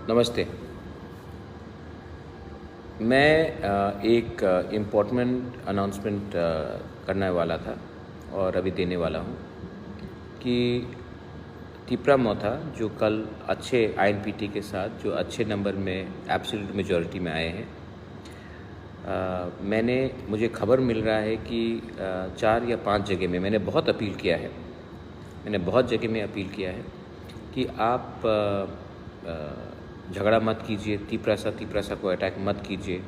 नमस्ते। मैं एक इम्पोर्टेंट अनाउंसमेंट करने वाला था और अभी देने वाला हूँ कि तिपरा मोथा जो कल अच्छे आईएनपीटी के साथ जो अच्छे नंबर में एब्सोल्यूट मेजॉरिटी में आए हैं, मुझे खबर मिल रहा है कि 4 या 5 जगह में मैंने बहुत अपील किया है। मैंने बहुत जगह में अपील किया है कि आप झगड़ा मत कीजिए, तिपरासा को अटैक मत कीजिए।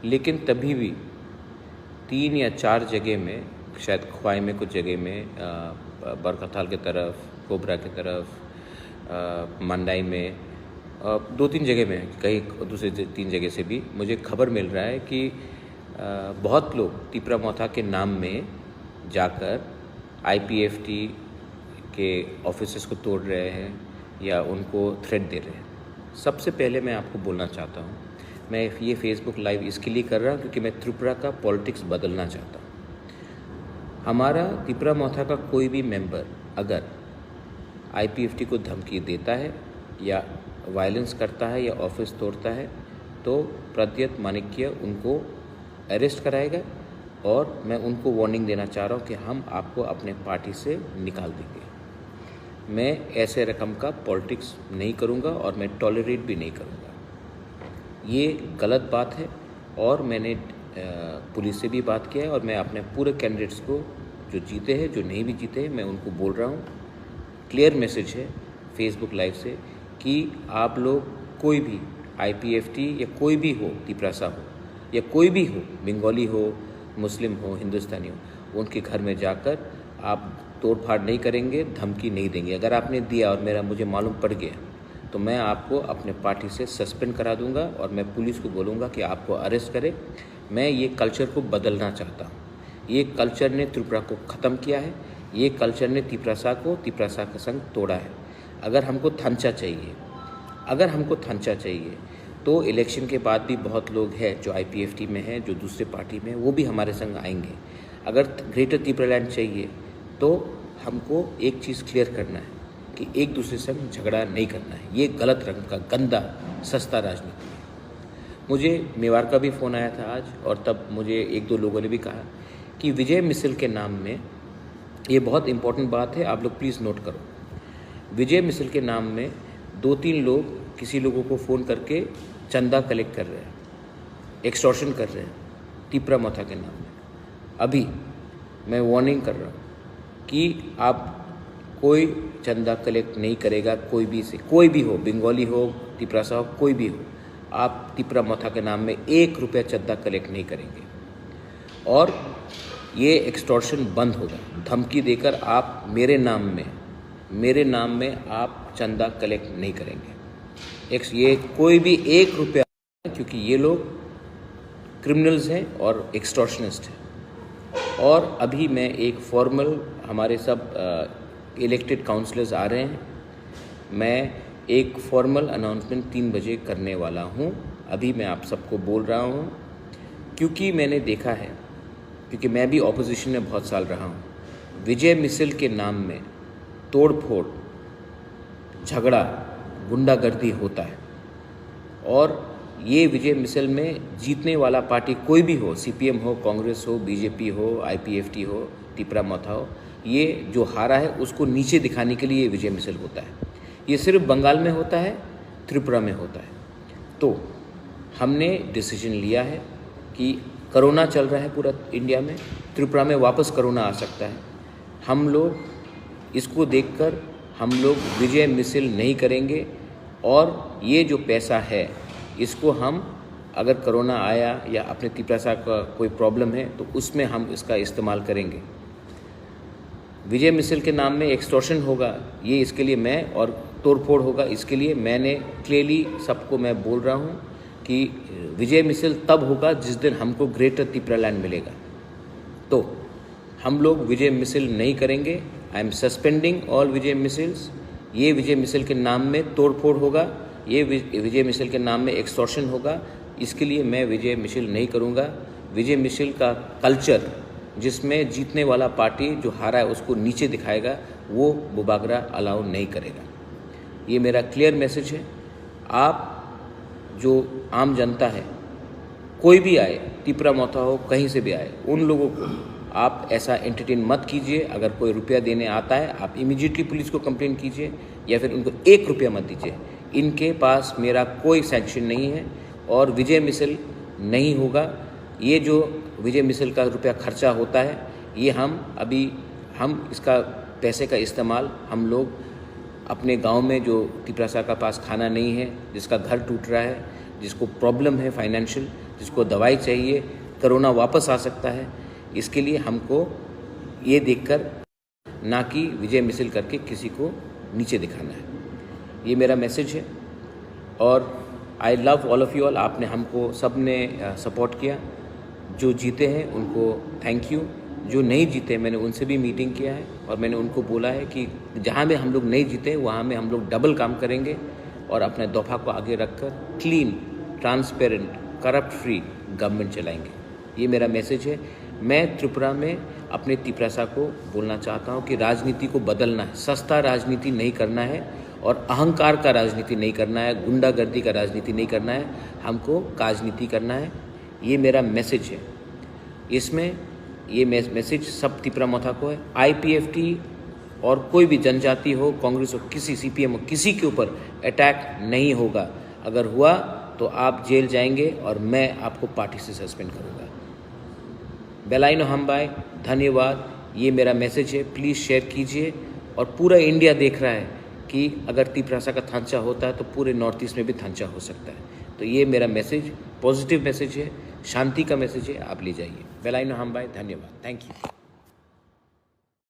लेकिन तभी भी 3 या 4 जगह में, शायद ख्वाई में, कुछ जगह में, बरकथाल की तरफ, कोबरा की तरफ, मंडाई में, 2-3 जगह में, कहीं दूसरे 3 जगह से भी मुझे खबर मिल रहा है कि बहुत लोग तिपरा मोथा के नाम में जाकर आईपीएफटी के ऑफिसेस को तोड़ रहे हैं या उनको थ्रेट दे रहे हैं। सबसे पहले मैं आपको बोलना चाहता हूँ, मैं ये फेसबुक लाइव इसके लिए कर रहा हूँ क्योंकि मैं त्रिपुरा का पॉलिटिक्स बदलना चाहता हूँ। हमारा तिपरा मोथा का कोई भी मेंबर अगर आईपीएफटी को धमकी देता है या वायलेंस करता है या ऑफिस तोड़ता है तो प्रद्युत माणिक्य उनको अरेस्ट कराएगा और मैं उनको वार्निंग देना चाह रहा हूँ कि हम आपको अपने पार्टी से निकाल देंगे। मैं ऐसे रकम का पॉलिटिक्स नहीं करूँगा और मैं टॉलरेट भी नहीं करूँगा। ये गलत बात है और मैंने पुलिस से भी बात किया है और मैं अपने पूरे कैंडिडेट्स को, जो जीते हैं, जो नहीं भी जीते हैं, मैं उनको बोल रहा हूँ, क्लियर मैसेज है फेसबुक लाइव से कि आप लोग कोई भी आईपीएफटी या कोई भी हो, तिपरासा हो या कोई भी हो, बंगाली हो, मुस्लिम हो, हिंदुस्तानी हो, उनके घर में जाकर आप तोड़ फाड़ नहीं करेंगे, धमकी नहीं देंगे। अगर आपने दिया और मुझे मालूम पड़ गया तो मैं आपको अपने पार्टी से सस्पेंड करा दूंगा और मैं पुलिस को बोलूँगा कि आपको अरेस्ट करे। मैं ये कल्चर को बदलना चाहता हूँ। ये कल्चर ने त्रिपुरा को ख़त्म किया है। ये कल्चर ने तिपरासा के संग तोड़ा है। अगर हमको थंचा चाहिए तो इलेक्शन के बाद भी बहुत लोग हैं जो आईपीएफटी में हैं, जो दूसरे पार्टी में हैं, वो भी हमारे संग आएंगे। अगर ग्रेटर त्रिपुरालैंड चाहिए तो हमको एक चीज़ क्लियर करना है कि एक दूसरे से झगड़ा नहीं करना है। ये गलत रंग का गंदा सस्ता राजनीति है। मुझे मेवाड़ का भी फ़ोन आया था आज और तब मुझे 1-2 लोगों ने भी कहा कि विजय मिसल के नाम में, ये बहुत इम्पोर्टेंट बात है, आप लोग प्लीज़ नोट करो। विजय मिसल के नाम में 2-3 लोग किसी लोगों को फ़ोन करके चंदा कलेक्ट कर रहे हैं, एक्सटॉर्शन कर रहे हैं तिपरा मोथा के नाम में। अभी मैं वार्निंग कर रहा हूँ कि आप कोई चंदा कलेक्ट नहीं करेगा, कोई भी हो, बंगाली हो, तिपरासा हो, कोई भी हो, आप तिपरा मोथा के नाम में 1 रुपया चंदा कलेक्ट नहीं करेंगे और ये एक्सटॉर्शन बंद होगा। धमकी देकर आप मेरे नाम में आप चंदा कलेक्ट नहीं करेंगे। ये कोई भी 1 रुपया, क्योंकि ये लोग क्रिमिनल्स हैं और एक्सटॉर्शनिस्ट हैं। और अभी मैं एक फॉर्मल, हमारे सब इलेक्टेड काउंसलर्स आ रहे हैं, मैं एक फॉर्मल अनाउंसमेंट 3 बजे करने वाला हूँ। अभी मैं आप सबको बोल रहा हूँ क्योंकि मैंने देखा है, क्योंकि मैं भी ऑपोजिशन में बहुत साल रहा हूँ, विजय मिसल के नाम में तोड़ फोड़, झगड़ा, गुंडागर्दी होता है। और ये विजय मिसल में जीतने वाला पार्टी कोई भी हो, सीपीएम हो, कांग्रेस हो, बीजेपी हो, आईपीएफटी हो, तिपरा मोथा हो, ये जो हारा है उसको नीचे दिखाने के लिए ये विजय मिसल होता है। ये सिर्फ बंगाल में होता है, त्रिपुरा में होता है। तो हमने डिसीजन लिया है कि कोरोना चल रहा है पूरा इंडिया में, त्रिपुरा में वापस कोरोना आ सकता है। हम लोग इसको देखकर हम लोग विजय मिसल नहीं करेंगे और ये जो पैसा है इसको हम, अगर कोरोना आया या अपने तिपरासा का कोई प्रॉब्लम है तो उसमें हम इसका इस्तेमाल करेंगे। विजय मिसल के नाम में एक्सटॉर्शन होगा, ये इसके लिए मैं, और तोड़फोड़ होगा, इसके लिए मैंने क्लियरली सबको मैं बोल रहा हूँ कि विजय मिसल तब होगा जिस दिन हमको ग्रेटर त्रिपुरालैंड मिलेगा। तो हम लोग विजय मिसल नहीं करेंगे। I am suspending all Vijay micelles. ये विजय मिसल के नाम में तोड़फोड़ होगा, ये विजय मिसल के नाम में एक्सटॉर्शन होगा, इसके लिए मैं विजय मिसल नहीं करूँगा। विजय मिसल का कल्चर जिसमें जीतने वाला पार्टी जो हारा है उसको नीचे दिखाएगा, वो बुबागरा अलाउ नहीं करेगा। ये मेरा क्लियर मैसेज है। आप जो आम जनता है, कोई भी आए, तिपरा मोथा हो, कहीं से भी आए, उन लोगों को आप ऐसा एंटरटेन मत कीजिए। अगर कोई रुपया देने आता है, आप इमीडिएटली पुलिस को कंप्लेन कीजिए या फिर उनको 1 रुपया मत दीजिए। इनके पास मेरा कोई सैंक्शन नहीं है और विजय मिसल नहीं होगा। ये जो विजय मिसल का रुपया खर्चा होता है, ये हम इसका पैसे का इस्तेमाल हम लोग अपने गांव में जो तिपरासा का पास खाना नहीं है, जिसका घर टूट रहा है, जिसको प्रॉब्लम है फाइनेंशियल, जिसको दवाई चाहिए, कोरोना वापस आ सकता है, इसके लिए हमको ये देखकर ना कि विजय मिसल करके किसी को नीचे दिखाना है। ये मेरा मैसेज है और I love all of you all. आपने हमको सब ने सपोर्ट किया। जो जीते हैं उनको थैंक यू, जो नहीं जीते मैंने उनसे भी मीटिंग किया है और मैंने उनको बोला है कि जहाँ में हम लोग नहीं जीते वहाँ में हम लोग डबल काम करेंगे और अपने दफा को आगे रखकर clean, transparent, corrupt free government चलाएंगे। ये मेरा मैसेज है। मैं त्रिपुरा में अपने तिपरासा को बोलना चाहता हूँ कि राजनीति को बदलना है, सस्ता राजनीति नहीं करना है और अहंकार का राजनीति नहीं करना है, गुंडागर्दी का राजनीति नहीं करना है, हमको राजनीति करना है। ये मेरा मैसेज है। इसमें ये मैसेज सब तिपरा मोथा को है। IPFT और कोई भी जनजाति हो, कांग्रेस हो, किसी CPM हो, किसी के ऊपर अटैक नहीं होगा। अगर हुआ तो आप जेल जाएंगे और मैं आपको पार्टी से सस्पेंड करूँगा। बेलाइनो हम्बाई, धन्यवाद। ये मेरा मैसेज है, प्लीज़ शेयर कीजिए। और पूरा इंडिया देख रहा है कि अगर तिपरासा का थांचा होता है तो पूरे नॉर्थ ईस्ट में भी थांचा हो सकता है। तो ये मेरा मैसेज पॉजिटिव मैसेज है, शांति का मैसेज है, आप ले जाइए। बेलाइनो हम्बाई, धन्यवाद, थैंक यू।